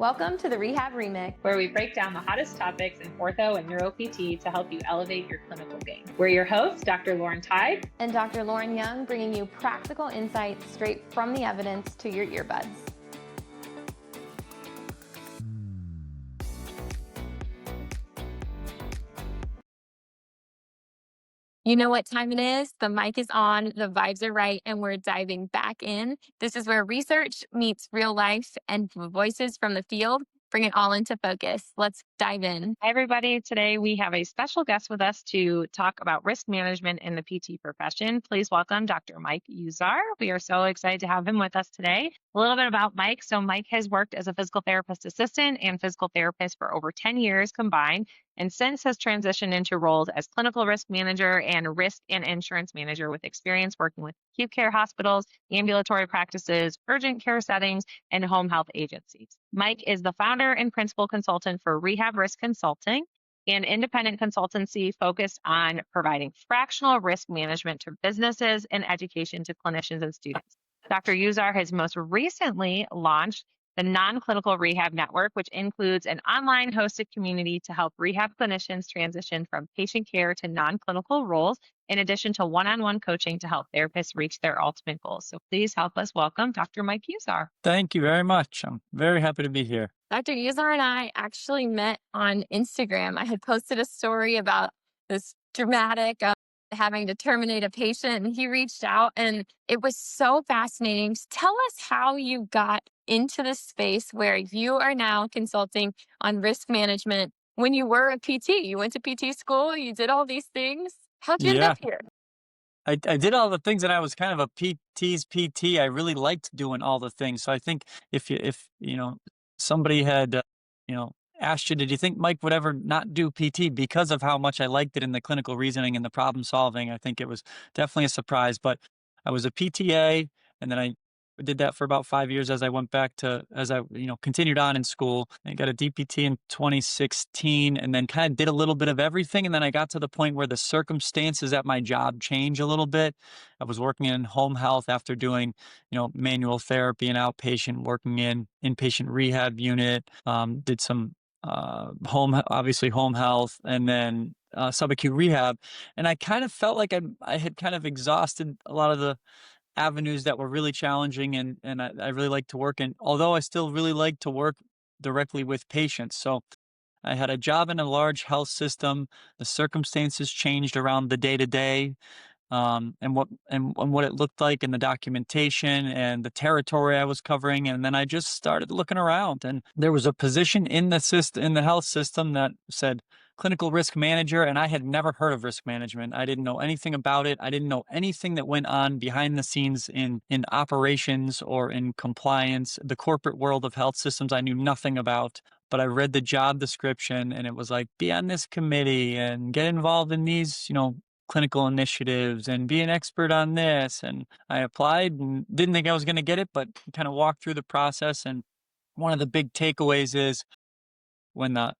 Welcome to the Rehab Remix. Where we break down the hottest topics in ortho and neuro PT to help you elevate your clinical game. We're your hosts, Dr. Lauren Tide and Dr. Lauren Young, bringing you practical insights straight from the evidence to your earbuds. You know what time it is? The mic is on, the vibes are right, and we're diving back in. This is where research meets real life and voices from the field bring it all into focus. Let's dive in. Hi, everybody. Today we have a special guest with us to talk about risk management in the PT profession. Please welcome Dr. Mike Uzar. We are so excited to have him with us today. A little bit about Mike. So Mike has worked as a physical therapist assistant and physical therapist for over 10 years combined, and since has transitioned into roles as clinical risk manager and risk and insurance manager with experience working with acute care hospitals, ambulatory practices, urgent care settings, and home health agencies. Mike is the founder and principal consultant for Rehab Risk Consulting, an independent consultancy focused on providing fractional risk management to businesses and education to clinicians and students. Dr. Uzar has most recently launched the Non-Clinical Rehab Network, which includes an online hosted community to help rehab clinicians transition from patient care to non-clinical roles, in addition to one-on-one coaching to help therapists reach their ultimate goals. So please help us welcome Dr. Mike Uzar. Thank you very much. I'm very happy to be here. Dr. Uzar and I actually met on Instagram. I had posted a story about this dramatic having to terminate a patient, and he reached out, and it was so fascinating. Tell us how you got into the space where you are now consulting on risk management when you were a PT. You went to PT school, you did all these things. How'd you end up here? I did all the things, and I was kind of a PT's PT. I really liked doing all the things. So I think if somebody had asked you, did you think Mike would ever not do PT, because of how much I liked it in the clinical reasoning and the problem solving, I think it was definitely a surprise. But I was a PTA, and then I did that for about 5 years as I went back to, continued on in school. I got a DPT in 2016, and then kind of did a little bit of everything. And then I got to the point where the circumstances at my job changed a little bit. I was working in home health after doing, manual therapy and outpatient, working in inpatient rehab unit, did some home health, and then subacute rehab. And I kind of felt like I had kind of exhausted a lot of the avenues that were really challenging, and I really like to work in, although I still really like to work directly with patients. So I had a job in a large health system. The circumstances changed around the day-to-day, and what it looked like, and the documentation and the territory I was covering. And then I just started looking around, and there was a position in the health system that said clinical risk manager, and I had never heard of risk management. I didn't know anything about it. I didn't know anything that went on behind the scenes in operations or in compliance. The corporate world of health systems I knew nothing about. But I read the job description, and it was like, be on this committee and get involved in these, clinical initiatives and be an expert on this. And I applied and didn't think I was going to get it, but kind of walked through the process. And one of the big takeaways is when the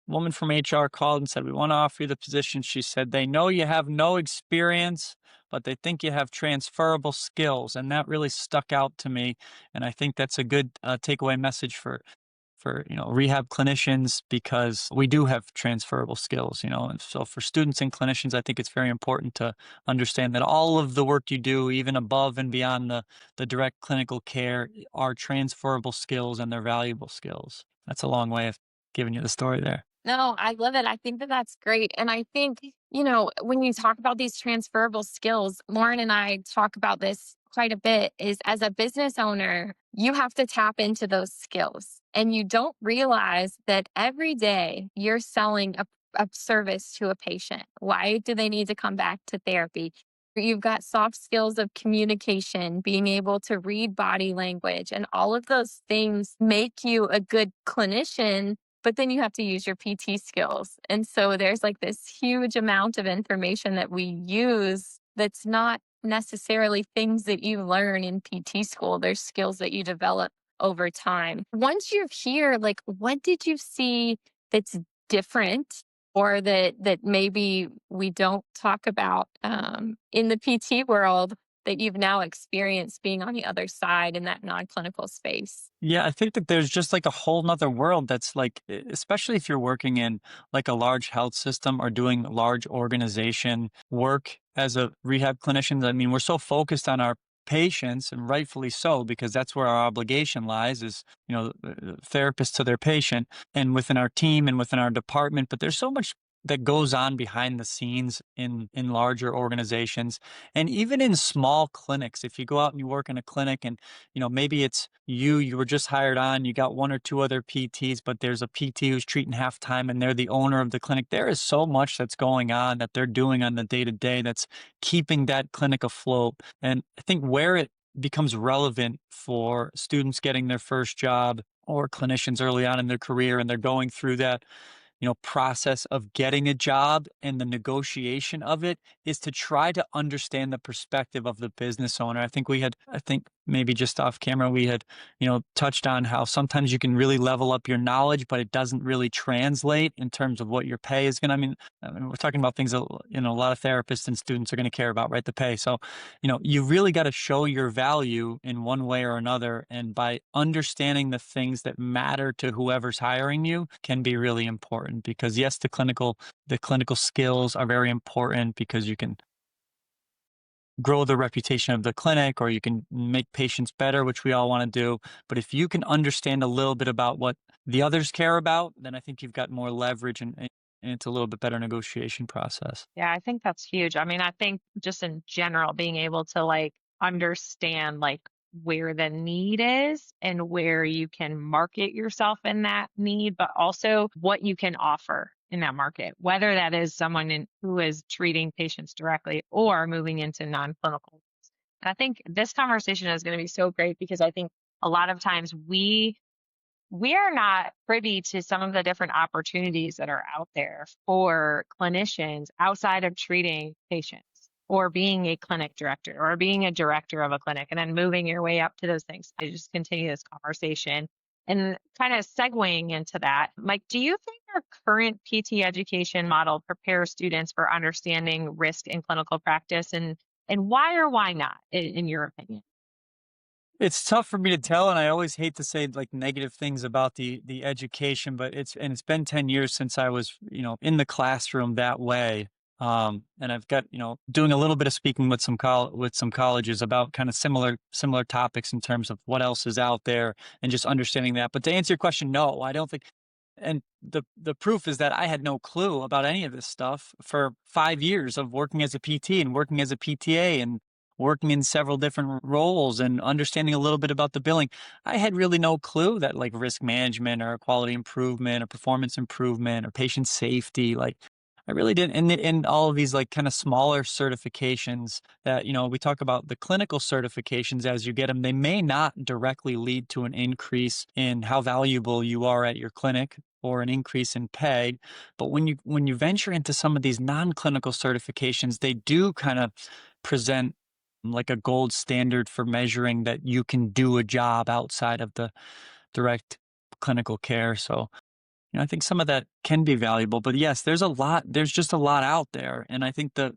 woman from HR called and said, we want to offer you the position, she said, they know you have no experience, but they think you have transferable skills. And that really stuck out to me. And I think that's a good takeaway message for rehab clinicians, because we do have transferable skills, and so for students and clinicians, I think it's very important to understand that all of the work you do, even above and beyond the direct clinical care, are transferable skills, and they're valuable skills. That's a long way of giving you the story there. No, I love it. I think that that's great. And I think, when you talk about these transferable skills, Lauren and I talk about this quite a bit, is as a business owner, you have to tap into those skills. And you don't realize that every day you're selling a service to a patient. Why do they need to come back to therapy? You've got soft skills of communication, being able to read body language, and all of those things make you a good clinician. But then you have to use your PT skills. And so there's like this huge amount of information that we use that's not necessarily things that you learn in PT school. There's skills that you develop over time. Once you're here, like, what did you see that's different, or that maybe we don't talk about in the PT world that you've now experienced being on the other side in that non-clinical space? Yeah, I think that there's just like a whole nother world that's like, especially if you're working in like a large health system or doing large organization work as a rehab clinician. I mean, we're so focused on our patients, and rightfully so, because that's where our obligation lies, is, therapist to their patient, and within our team and within our department. But there's so much that goes on behind the scenes in larger organizations, and even in small clinics. If you go out and you work in a clinic, and maybe it's you were just hired on, you got one or two other PTs, but there's a PT who's treating half time and they're the owner of the clinic. There is so much that's going on that they're doing on the day to day that's keeping that clinic afloat. And I think where it becomes relevant for students getting their first job, or clinicians early on in their career, and they're going through that process of getting a job and the negotiation of it, is to try to understand the perspective of the business owner. I think maybe just off camera, we had, touched on how sometimes you can really level up your knowledge, but it doesn't really translate in terms of what your pay is going to, I mean, we're talking about things that, a lot of therapists and students are going to care about, right? The pay. So, you really got to show your value in one way or another. And by understanding the things that matter to whoever's hiring you can be really important, because yes, the clinical skills are very important, because you can grow the reputation of the clinic, or you can make patients better, which we all want to do. But if you can understand a little bit about what the others care about, then I think you've got more leverage, and it's a little bit better negotiation process. Yeah, I think that's huge. I mean, I think just in general, being able to like understand like where the need is and where you can market yourself in that need, but also what you can offer in that market, whether that is someone who is treating patients directly or moving into non-clinical. And I think this conversation is going to be so great because I think a lot of times we are not privy to some of the different opportunities that are out there for clinicians outside of treating patients or being a clinic director or being a director of a clinic and then moving your way up to those things. I just continue this conversation and kind of segueing into that. Mike, do you think our current PT education model prepares students for understanding risk in clinical practice, and why or why not, in your opinion? It's tough for me to tell, and I always hate to say like negative things about the education, but it's been 10 years since I was, in the classroom that way. And I've got, doing a little bit of speaking with some colleges about kind of similar topics in terms of what else is out there, and just understanding that. But to answer your question, no, I don't think. And the proof is that I had no clue about any of this stuff for 5 years of working as a PT and working as a PTA and working in several different roles and understanding a little bit about the billing. I had really no clue that like risk management or quality improvement or performance improvement or patient safety, like I really didn't. And in all of these like kind of smaller certifications that, we talk about the clinical certifications as you get them, they may not directly lead to an increase in how valuable you are at your clinic or an increase in pay. But when you venture into some of these non-clinical certifications, they do kind of present like a gold standard for measuring that you can do a job outside of the direct clinical care. So, I think some of that can be valuable, but yes, there's just a lot out there. And I think the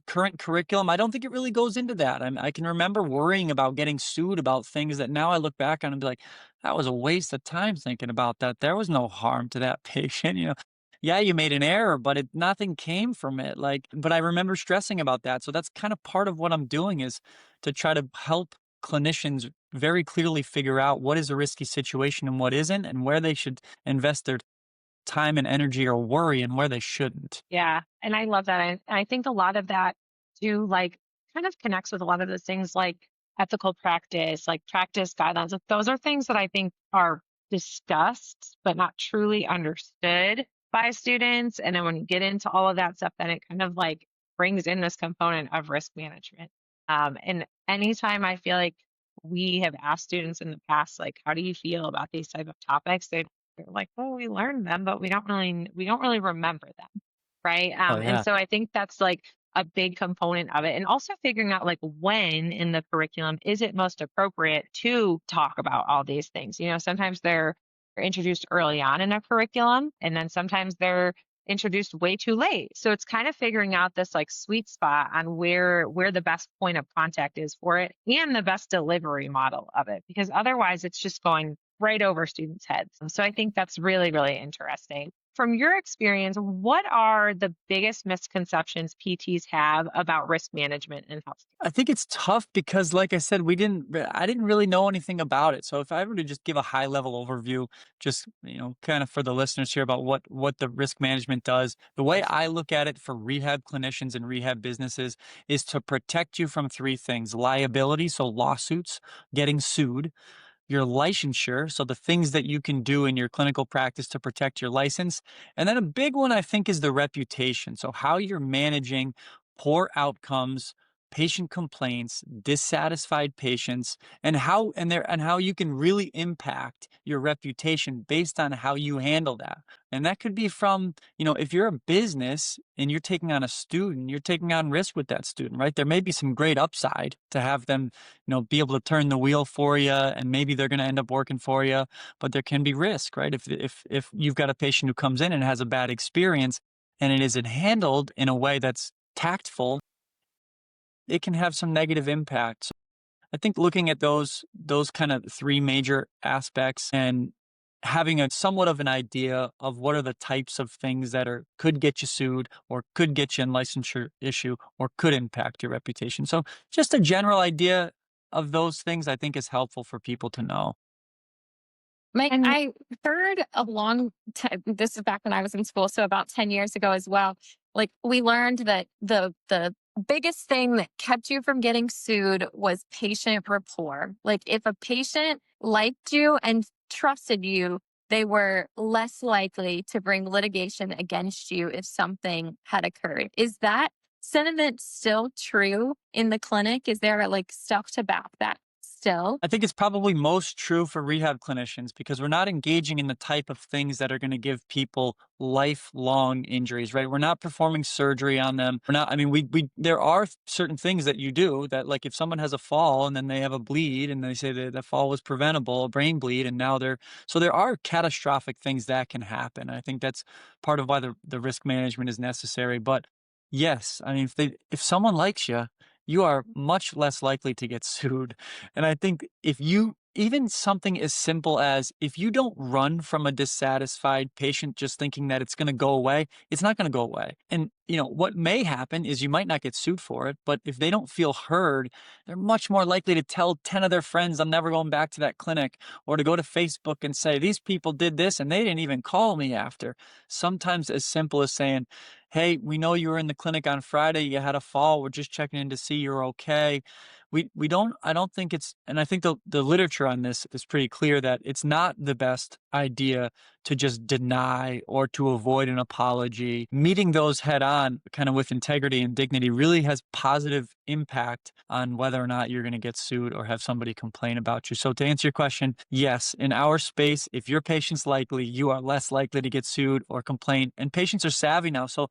current curriculum, I don't think it really goes into that. I can remember worrying about getting sued about things that now I look back on and be like, that was a waste of time thinking about that. There was no harm to that patient. Yeah, you made an error, but nothing came from it. Like, but I remember stressing about that. So that's kind of part of what I'm doing, is to try to help clinicians very clearly figure out what is a risky situation and what isn't, and where they should invest their time and energy or worry, and where they shouldn't. Yeah. And I love that. And I think a lot of that too, like kind of connects with a lot of the things like ethical practice, like practice guidelines. Like, those are things that I think are discussed, but not truly understood by students. And then when you get into all of that stuff, then it kind of like brings in this component of risk management. And anytime I feel like we have asked students in the past, like, how do you feel about these type of topics? They're like, well, we learned them, but we don't really remember them. Right. Oh And yeah. so I think that's like a big component of it. And also figuring out like when in the curriculum is it most appropriate to talk about all these things. Sometimes they're introduced early on in a curriculum, and then sometimes they're introduced way too late. So it's kind of figuring out this like sweet spot on where the best point of contact is for it and the best delivery model of it, because otherwise it's just going right over students' heads. So I think that's really, really interesting. From your experience, what are the biggest misconceptions PTs have about risk management in health? I think it's tough because, like I said, I didn't really know anything about it. So if I were to just give a high level overview, just, kind of for the listeners here about what the risk management does, the way I look at it for rehab clinicians and rehab businesses is to protect you from three things: liability, so lawsuits, getting sued; your licensure, so the things that you can do in your clinical practice to protect your license. And then a big one, I think, is the reputation. So how you're managing poor outcomes, patient complaints, dissatisfied patients, and how you can really impact your reputation based on how you handle that. And that could be from, if you're a business and you're taking on a student, you're taking on risk with that student, right? There may be some great upside to have them, be able to turn the wheel for you, and maybe they're going to end up working for you, but there can be risk, right? If you've got a patient who comes in and has a bad experience and it isn't handled in a way that's tactful, it can have some negative impacts. I think looking at those kind of three major aspects and having a somewhat of an idea of what are the types of things that could get you sued or could get you in licensure issue or could impact your reputation. So just a general idea of those things I think is helpful for people to know. Mike, And I heard a long time, this is back when I was in school, so about 10 years ago as well. Like we learned that the biggest thing that kept you from getting sued was patient rapport. Like if a patient liked you and trusted you, they were less likely to bring litigation against you if something had occurred. Is that sentiment still true in the clinic? Is there like stuff to back that still? I think it's probably most true for rehab clinicians because we're not engaging in the type of things that are going to give people lifelong injuries, right? We're not performing surgery on them. We're not, I mean, there are certain things that you do that, like if someone has a fall and then they have a bleed and they say that the fall was preventable, a brain bleed, and now so there are catastrophic things that can happen. I think that's part of why the risk management is necessary. But yes, I mean, if someone likes you, you are much less likely to get sued. And I think even something as simple as if you don't run from a dissatisfied patient just thinking that it's going to go away, it's not going to go away. And, what may happen is you might not get sued for it, but if they don't feel heard, they're much more likely to tell 10 of their friends, I'm never going back to that clinic, or to go to Facebook and say, these people did this and they didn't even call me after. Sometimes as simple as saying, hey, we know you were in the clinic on Friday, you had a fall, we're just checking in to see you're okay. I don't think and I think the literature on this is pretty clear that it's not the best idea to just deny or to avoid an apology. Meeting those head on, kind of with integrity and dignity, really has positive impact on whether or not you're going to get sued or have somebody complain about you. So to answer your question, yes, in our space, if your patient's likely, you are less likely to get sued or complain. And patients are savvy now. So,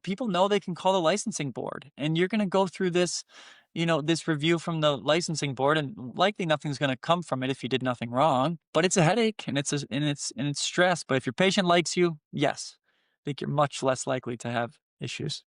people know they can call the licensing board, and you're going to go through this review from the licensing board, and likely nothing's going to come from it if you did nothing wrong. But it's a headache and it's stress. But if your patient likes you, yes, I think you're much less likely to have issues.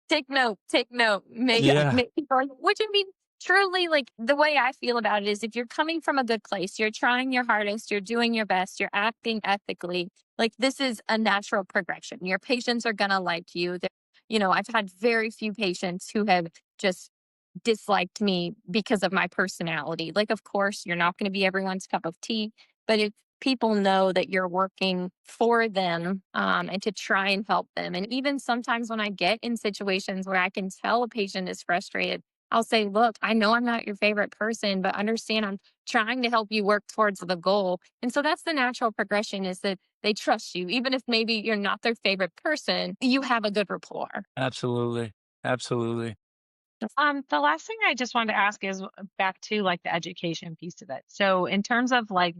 Take note, take note. Yeah. Make people, which I mean, truly, like the way I feel about it is if you're coming from a good place, you're trying your hardest, you're doing your best, you're acting ethically, like this is a natural progression. Your patients are going to like you. I've had very few patients who have just disliked me because of my personality. Like, of course, you're not going to be everyone's cup of tea, but if people know that you're working for them and to try and help them, and even sometimes when I get in situations where I can tell a patient is frustrated, I'll say, look, I know I'm not your favorite person, but understand I'm trying to help you work towards the goal. And so that's the natural progression is that they trust you. Even if maybe you're not their favorite person, you have a good rapport. Absolutely. Absolutely. The last thing I just wanted to ask is back to like the education piece of it. So in terms of like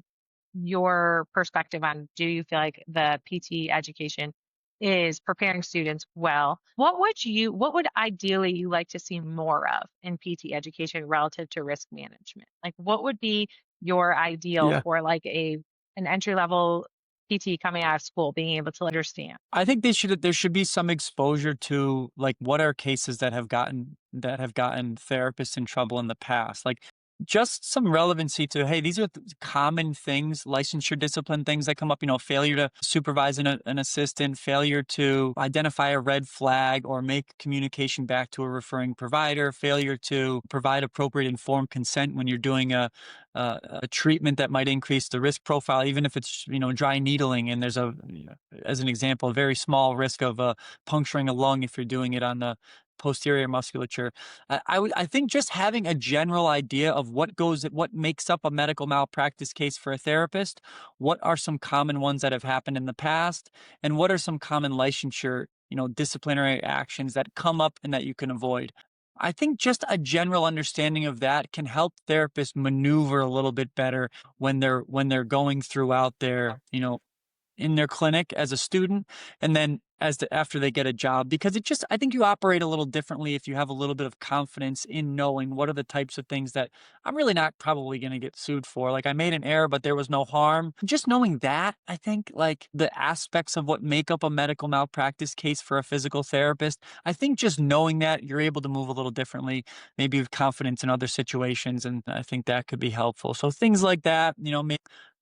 your perspective on, do you feel like the PT education is preparing students well? What would ideally you like to see more of in PT education relative to risk management? Like what would be your ideal Yeah. for like an entry level PT coming out of school being able to understand? I think there should be some exposure to, like, what are cases that have gotten therapists in trouble in the past. Like, just some relevancy to, hey, these are common things, licensure discipline things that come up, failure to supervise an assistant, failure to identify a red flag or make communication back to a referring provider, failure to provide appropriate informed consent when you're doing a treatment that might increase the risk profile, even if it's, dry needling, and there's as an example, a very small risk of puncturing a lung if you're doing it on the posterior musculature. I think just having a general idea of what makes up a medical malpractice case for a therapist, what are some common ones that have happened in the past, and what are some common licensure, disciplinary actions that come up and that you can avoid. I think just a general understanding of that can help therapists maneuver a little bit better when they're going throughout their, in their clinic as a student, and then after they get a job, because I think you operate a little differently if you have a little bit of confidence in knowing what are the types of things that I'm really not probably going to get sued for. Like, I made an error, but there was no harm. Just knowing that, I think, like, the aspects of what make up a medical malpractice case for a physical therapist, I think just knowing that, you're able to move a little differently, maybe with confidence in other situations, and I think that could be helpful. So things like that,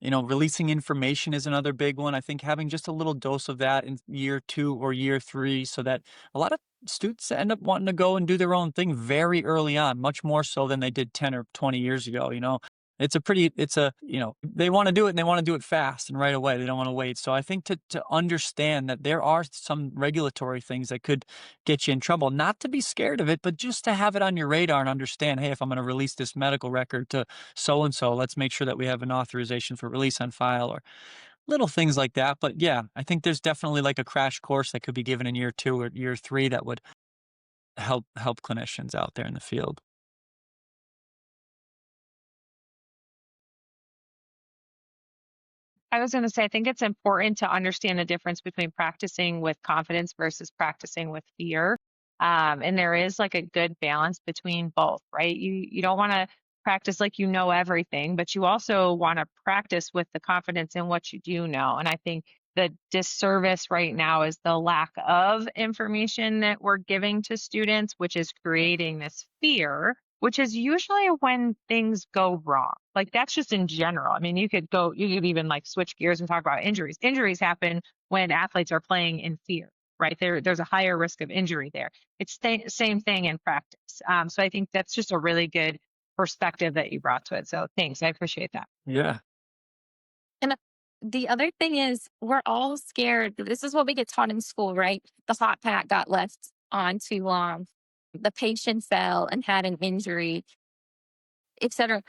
releasing information is another big one. I think having just a little dose of that in year 2 or year 3, so that a lot of students end up wanting to go and do their own thing very early on, much more so than they did 10 or 20 years ago. They want to do it, and they want to do it fast and right away. They don't want to wait. So I think to understand that there are some regulatory things that could get you in trouble, not to be scared of it, but just to have it on your radar and understand, hey, if I'm going to release this medical record to so-and-so, let's make sure that we have an authorization for release on file, or little things like that. But yeah, I think there's definitely like a crash course that could be given in year 2 or year 3 that would help clinicians out there in the field. I was going to say, I think it's important to understand the difference between practicing with confidence versus practicing with fear. And there is like a good balance between both, right? You don't want to practice like you know everything, but you also want to practice with the confidence in what you do know. And I think the disservice right now is the lack of information that we're giving to students, which is creating this fear, which is usually when things go wrong. Like, that's just in general. I mean, you could even like switch gears and talk about injuries. Injuries happen when athletes are playing in fear, right? There's a higher risk of injury there. It's the same thing in practice. So I think that's just a really good perspective that you brought to it. So thanks. I appreciate that. Yeah. And the other thing is, we're all scared. This is what we get taught in school, right? The hot pack got left on too long. The patient fell and had an injury, etc.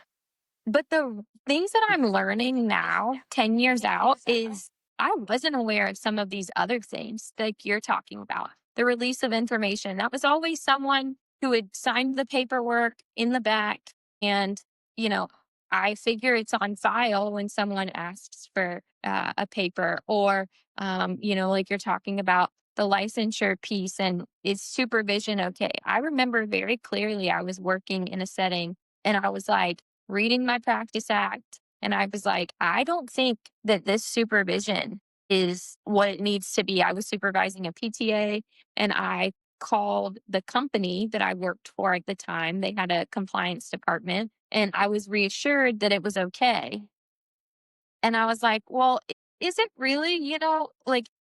But the things that I'm learning now, 10 years out, is I wasn't aware of some of these other things like you're talking about. The release of information. That was always someone who had signed the paperwork in the back. And, you know, I figure it's on file when someone asks for a paper, or, like you're talking about the licensure piece, and is supervision okay? I remember very clearly I was working in a setting, and I was like, reading my practice act. And I was like, I don't think that this supervision is what it needs to be. I was supervising a PTA, and I called the company that I worked for at the time. They had a compliance department, and I was reassured that it was okay. And I was like, well, is it really,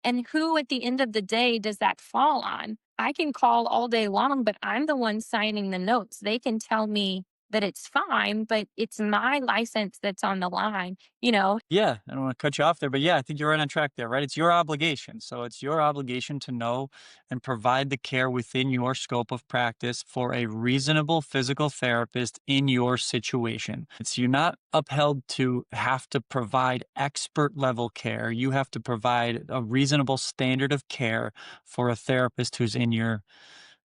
and who at the end of the day does that fall on? I can call all day long, but I'm the one signing the notes. They can tell me that it's fine, but it's my license that's on the line, you know? Yeah, I don't want to cut you off there, but yeah, I think you're right on track there, right? It's your obligation. So it's your obligation to know and provide the care within your scope of practice for a reasonable physical therapist in your situation. You're not upheld to have to provide expert level care. You have to provide a reasonable standard of care for a therapist who's in your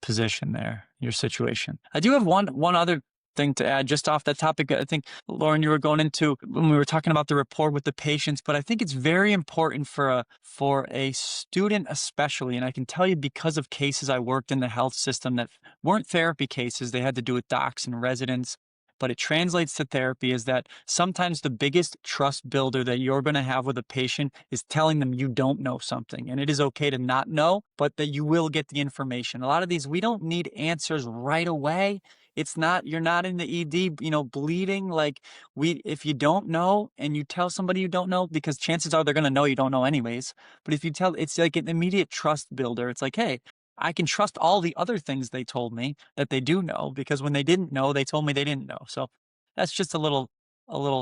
position there, your situation. I do have one other thing to add just off that topic. I think, Lauren, you were going into when we were talking about the rapport with the patients, but I think it's very important for a student especially, and I can tell you because of cases I worked in the health system that weren't therapy cases, they had to do with docs and residents. but it translates to therapy, is that sometimes the biggest trust builder that you're going to have with a patient is telling them you don't know something. And it is okay to not know, but that you will get the information. A lot of these, we don't need answers right away. It's not, you're not in the ED, bleeding. Like, if you don't know and you tell somebody you don't know, because chances are they're going to know you don't know anyways. But if you tell, it's like an immediate trust builder. It's like, hey, I can trust all the other things they told me that they do know, because when they didn't know, they told me they didn't know. So that's just a little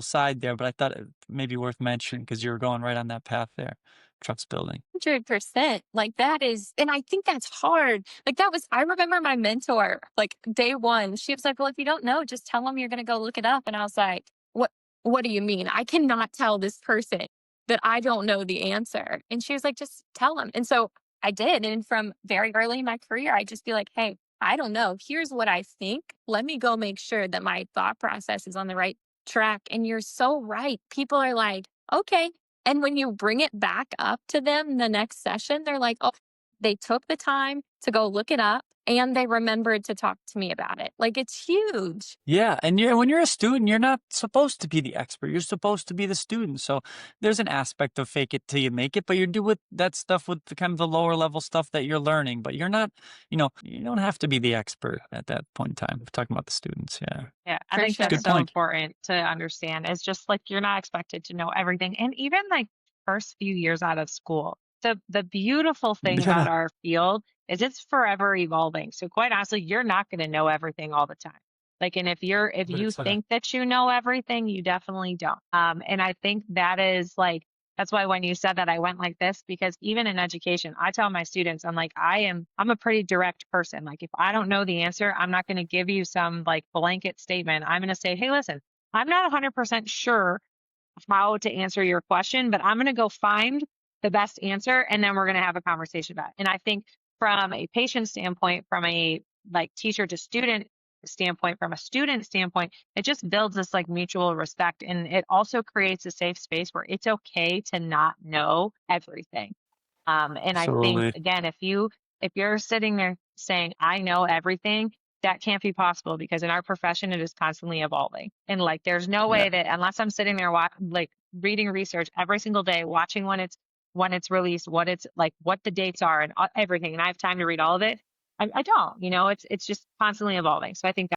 side there, but I thought it may be worth mentioning because you're going right on that path there, trust building. 100%. Like that is, and I think that's hard. Like I remember my mentor, like day one, she was like, well, if you don't know, just tell them you're going to go look it up. And I was like, what do you mean? I cannot tell this person that I don't know the answer. And she was like, just tell them. And so I did. And from very early in my career, I just be like, hey, I don't know. Here's what I think. Let me go make sure that my thought process is on the right track. And you're so right. People are like, okay. And when you bring it back up to them the next session, they're like, oh, they took the time to go look it up and they remembered to talk to me about it. Like, it's huge. Yeah, and when you're a student, you're not supposed to be the expert. You're supposed to be the student. So there's an aspect of fake it till you make it, but you do with that stuff with the kind of the lower level stuff that you're learning. But you're not, you don't have to be the expert at that point in time. We're talking about the students. Yeah. Yeah, I For think sure. that's Good so point. important to understand. It's just like you're not expected to know everything. And even like first few years out of school, the beautiful thing about Yeah. our field is it's forever evolving. So quite honestly, you're not going to know everything all the time. Like, and if But you it's think that you know everything, you definitely don't. And I think that is like, that's why when you said that, I went like this, because even in education, I tell my students, I'm like, I'm a pretty direct person. Like, if I don't know the answer, I'm not going to give you some like blanket statement. I'm going to say, hey, listen, I'm not 100% sure how to answer your question, but I'm going to go find the best answer. And then we're going to have a conversation about it. And I think from a patient standpoint, from a like teacher to student standpoint, from a student standpoint, it just builds this like mutual respect. And it also creates a safe space where it's okay to not know everything. And I think, Absolutely. again, if you're sitting there saying, I know everything, that can't be possible, because in our profession, it is constantly evolving. And like, there's no Yeah. way that unless I'm sitting there like reading research every single day, watching when it's released, what it's like, what the dates are and everything, and I have time to read all of it, I don't, it's just constantly evolving. So I think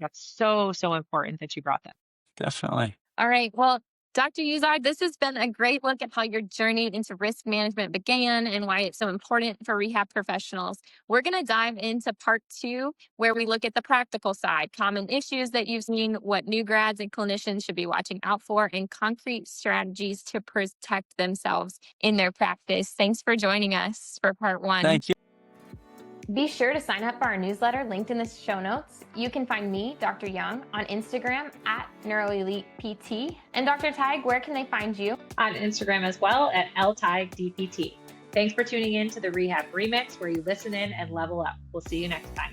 that's so, so important that you brought that. Definitely. All right. Well, Dr. Uzar, this has been a great look at how your journey into risk management began and why it's so important for rehab professionals. We're going to dive into part 2, where we look at the practical side, common issues that you've seen, what new grads and clinicians should be watching out for, and concrete strategies to protect themselves in their practice. Thanks for joining us for part 1. Thank you. Be sure to sign up for our newsletter linked in the show notes. You can find me, Dr. Young, on Instagram at NeuroElitePT. And Dr. Teig, where can they find you? On Instagram as well at LTigDPT. Thanks for tuning in to the Rehab Remix, where you listen in and level up. We'll see you next time.